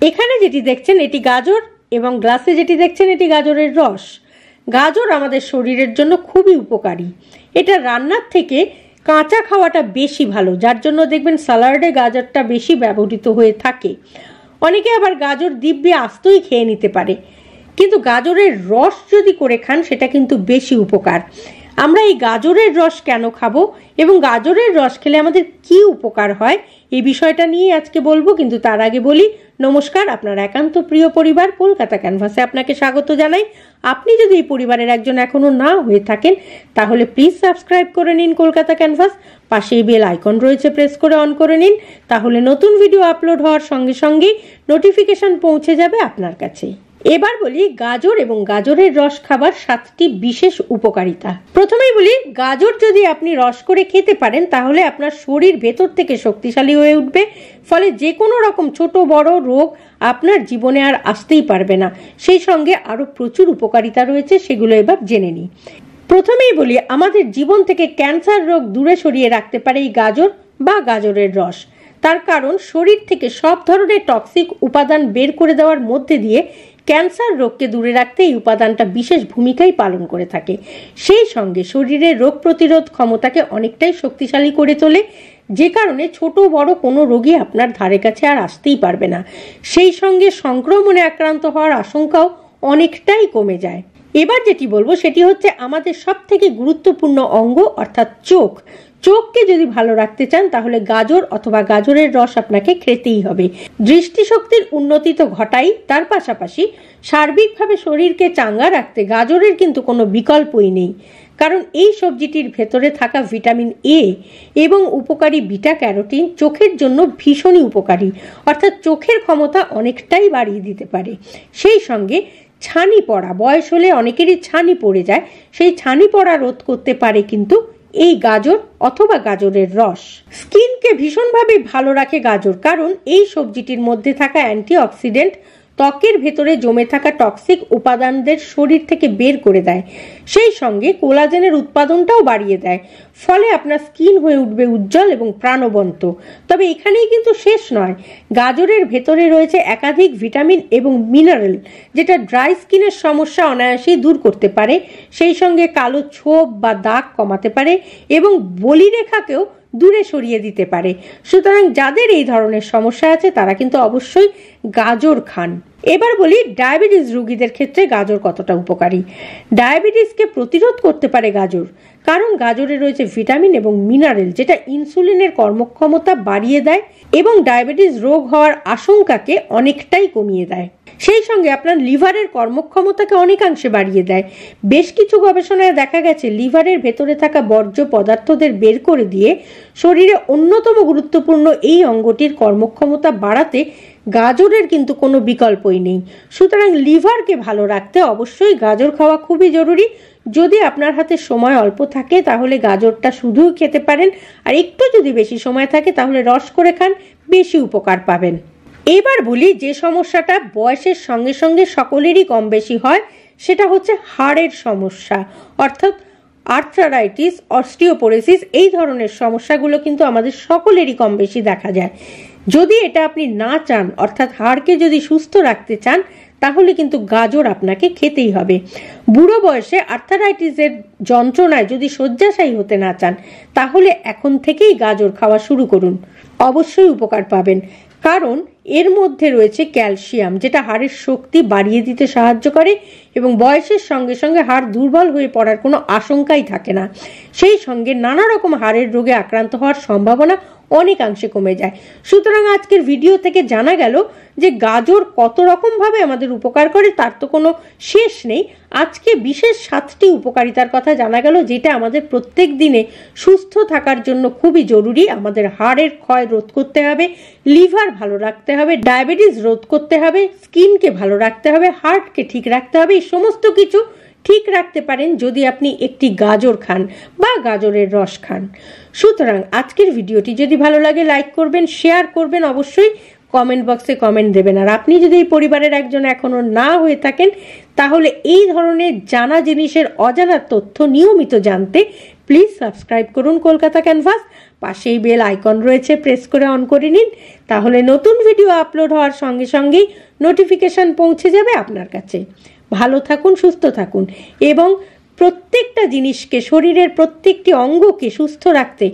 এখানে যেটি দেখছেন এটি গাজর এবং গ্লাসে যেটি দেখছেন এটি গাজরের রস। গাজর আমাদের শরীরের জন্য খুবই উপকারী। এটা রান্নার থেকে কাঁচা খাওয়াটা বেশি ভালো, যার জন্য দেখবেন স্যালাডে গাজরটা বেশি ব্যবহৃত হয়ে থাকে। অনেকে আবার গাজর দিব্যি আস্তই খেয়ে নিতে পারে, কিন্তু গাজরের রস যদি করে খান সেটা কিন্তু বেশি উপকার। আমরা এই গাজরের রস কেন খাবো এবং গাজরের রস খেলে আমাদের কি উপকার হয় এই বিষয়টা নিয়ে আজকে বলবো। কিন্তু তার আগে বলি, নমস্কার, আপনার একান্ত প্রিয় পরিবার কলকাতা ক্যানভাসে আপনাকে স্বাগত জানাই। আপনি যদি এই পরিবারের একজন এখনো না হয়ে থাকেন তাহলে প্লিজ সাবস্ক্রাইব করে নিন কলকাতা ক্যানভাস। পাশেই বেল আইকন রয়েছে, প্রেস করে অন করে নিন, তাহলে নতুন ভিডিও আপলোড হওয়ার সঙ্গে সঙ্গেই নোটিফিকেশন পৌঁছে যাবে আপনার কাছে। এবার বলি গাজর এবং গাজরের রস খাবার 7টি বিশেষ উপকারিতা। প্রথমেই বলি, গাজর যদি আপনি রস করে খেতে পারেন তাহলে আপনার শরীর ভেতর থেকে শক্তিশালী হয়ে উঠবে, ফলে যে কোনো রকম ছোট বড় রোগ আপনার জীবনে আর আসতেই পারবে না। সেই সঙ্গে আরো প্রচুর উপকারিতা রয়েছে, সেগুলো এবার জেনে নিই। প্রথমেই বলি, আমাদের জীবন থেকে ক্যান্সার রোগ দূরে সরিয়ে রাখতে পারে এই গাজর বা গাজরের রস। তার কারণ শরীর থেকে সব ধরনের টক্সিক উপাদান বের করে দেওয়ার মধ্যে দিয়ে ক্যান্সার রোগকে দূরে রাখতে এই উপাদানটা বিশেষ ভূমিকাই পালন করে থাকে। সেই সঙ্গে শরীরের রোগ প্রতিরোধ ক্ষমতাকে অনেকটাই শক্তিশালী করে তোলে, যে কারণে ছোট বড় কোনো রোগী আপনার ধারে কাছে আর আসতেই পারবে না। সেই সঙ্গে সংক্রমণে আক্রান্ত হওয়ার আশঙ্কাও অনেকটাই কমে যায়। এবার যেটি বলবো সেটি হচ্ছে আমাদের সব থেকে গুরুত্বপূর্ণ অঙ্গ অর্থাৎ চোখ। চোখকে যদি ভালো রাখতে চান তাহলে গাজর অথবা গাজরের রস আপনাকে খেতেই হবে। দৃষ্টিশক্তির উন্নতি তো ঘটাই, তার পাশাপাশি সার্বিকভাবে শরীরকে চাঙ্গা রাখতে গাজরের কিন্তু কোনো বিকল্পই নেই। কারণ এই সবজিটির ভেতরে থাকা ভিটামিন এ এবং উপকারী বিটা ক্যারোটিন চোখের জন্য ভীষণই উপকারী, অর্থাৎ চোখের ক্ষমতা অনেকটাই বাড়িয়ে দিতে পারে। সেই সঙ্গে ছানি পড়া, বয়স হলে অনেকেরই ছানি পড়ে যায়, সেই ছানি পড়া রোধ করতে পারে কিন্তু এই গাজর অথবা গাজরের রস। স্কিনকে ভীষণভাবে ভালো রাখে গাজর, কারণ এই সবজিটির মধ্যে থাকা অ্যান্টিঅক্সিডেন্ট ত্বকের ভেতরে জমে থাকা টক্সিক উপাদানদের শরীর থেকে বের করে দেয়। সেই সঙ্গে কোলাজেনের উৎপাদনটাও বাড়িয়ে দেয়, ফলে আপনার স্কিন হয়ে উঠবে উজ্জ্বল এবং প্রাণবন্ত। তবে এখানেই কিন্তু শেষ নয়, গাজরের ভেতরে রয়েছে একাধিক ভিটামিন এবং মিনারেল, যেটা ড্রাই স্কিনের সমস্যা অনায়াসেই দূর করতে পারে। সেই সঙ্গে কালো ছোপ বা দাগ কমাতে পারে এবং বলিরেখাকেও দূরে সরিয়ে দিতে পারে। সুতরাং যাদের এই ধরনের সমস্যা আছে তারা কিন্তু অবশ্যই গাজর খান। এবার বলি ডায়াবেটিস রোগীদের ক্ষেত্রে গাজর কতটা উপকারী। ডায়াবেটিসকে প্রতিরোধ করতে পারে গাজর, কারণ গাজরে রয়েছে ভিটামিন এবং মিনারেল, যেটা ইনসুলিনের কর্মক্ষমতা বাড়িয়ে দেয় এবং ডায়াবেটিস রোগ হওয়ার আশঙ্কাকে অনেকটাই কমিয়ে দেয়। সেই সঙ্গে আপনার লিভারের কর্মক্ষমতাকে অনেকাংশে বাড়িয়ে দেয়। বেশ কিছু গবেষণায় দেখা গেছে লিভারের ভেতরে থাকা বর্জ্য পদার্থদের বের করে দিয়ে শরীরে অন্যতম গুরুত্বপূর্ণ এই অঙ্গটির কর্মক্ষমতা বাড়াতে গাজরের কিন্তু কোনো বিকল্পই নেই। সুতরাং লিভারকে ভালো রাখতে অবশ্যই গাজর খাওয়া খুবই জরুরি। যদি আপনার হাতে সময় অল্প থাকে তাহলে গাজরটা শুধুই খেতে পারেন, আর একটু যদি বেশি সময় থাকে তাহলে রস করে খান, বেশি উপকার পাবেন। এবার বলি যে সমস্যাটা বয়সের সঙ্গে সঙ্গে সকলেরই কম বেশি হয়, সেটা হচ্ছে হাড়ের সমস্যা, অর্থাৎ আর্থ্রাইটিস, অস্টিওপোরোসিস। এই ধরনের সমস্যাগুলো কিন্তু আমাদের সকলেরই কম বেশি দেখা যায়। যদি এটা আপনি না চান, অর্থাৎ হাড়কে যদি সুস্থ রাখতে চান, তাহলে কিন্তু গাজর আপনাকে খেতেই হবে। বুড়ো বয়সে আর্থ্রাইটিসের যন্ত্রণায় যদি শয্যাশায়ী হতে না চান তাহলে এখন থেকেই গাজর খাওয়া শুরু করুন, অবশ্যই উপকার পাবেন। কারণ এর মধ্যে রয়েছে ক্যালসিয়াম, যেটা হাড়ের শক্তি বাড়িয়ে দিতে সাহায্য করে এবং বয়সের সঙ্গে সঙ্গে হাড় দুর্বল হয়ে পড়ার কোনো আশঙ্কাই থাকে না। সেই সঙ্গে নানা রকম হাড়ের রোগে আক্রান্ত হওয়ার সম্ভাবনা অনেকাংশে কমে যায়। সুতরাং আজকের ভিডিও থেকে জানা গেল যে গাজর কত রকম ভাবে আমাদের উপকার করে, তার তো কোনো শেষ নেই। আজকে বিশেষ 7টি উপকারিতার কথা জানা গেল, যেটা আমাদের প্রত্যেক দিনে সুস্থ থাকার জন্য খুবই জরুরি। আমাদের হাড়ের ক্ষয় রোধ করতে হবে, লিভার ভালো রাখতে হবে, ডায়াবেটিস রোধ করতে হবে, স্কিনকে ভালো রাখতে হবে, হার্টকে ঠিক রাখতে হবে। এই সমস্ত কিছু ঠিক রাখতে পারেন যদি আপনি একটি গাজর খান বা গাজরের রস খান। সুতরাং আজকের ভিডিওটি যদি ভালো লাগে লাইক করবেন, শেয়ার করবেন, অবশ্যই কমেন্ট বক্সে কমেন্ট দেবেন। আর আপনি যদি এই পরিবারের একজন এখনো না হয়ে থাকেন তাহলে এই ধরনের জানা জিনিসের অজানা তথ্য নিয়মিত জানতে প্লিজ সাবস্ক্রাইব করুন কলকাতা ক্যানভাস। পাশেই বেল আইকন রয়েছে, প্রেস করে অন করে নিন, তাহলে নতুন ভিডিও আপলোড হওয়ার সঙ্গে সঙ্গেই নোটিফিকেশন পৌঁছে যাবে আপনার কাছে। ভালো থাকুন, সুস্থ থাকুন এবং প্রত্যেকটা জিনিসকে, শরীরের প্রত্যেকটি অঙ্গকে সুস্থ রাখতে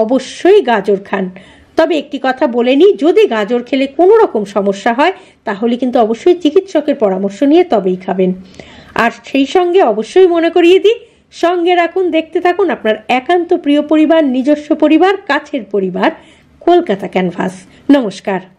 অবশ্যই গাজর খান। তবে একটি কথা বলে নিই, যদি গাজর খেলে কোনো রকম সমস্যা হয় তাহলে কিন্তু অবশ্যই চিকিৎসকের পরামর্শ নিয়ে তবেই খাবেন। আর সেই সঙ্গে অবশ্যই মনে করিয়ে দিই, সঙ্গে রাখুন, দেখতে থাকুন আপনার একান্ত প্রিয় পরিবার, নিজস্ব পরিবার, কাছের পরিবার, কলকাতা ক্যানভাস। নমস্কার।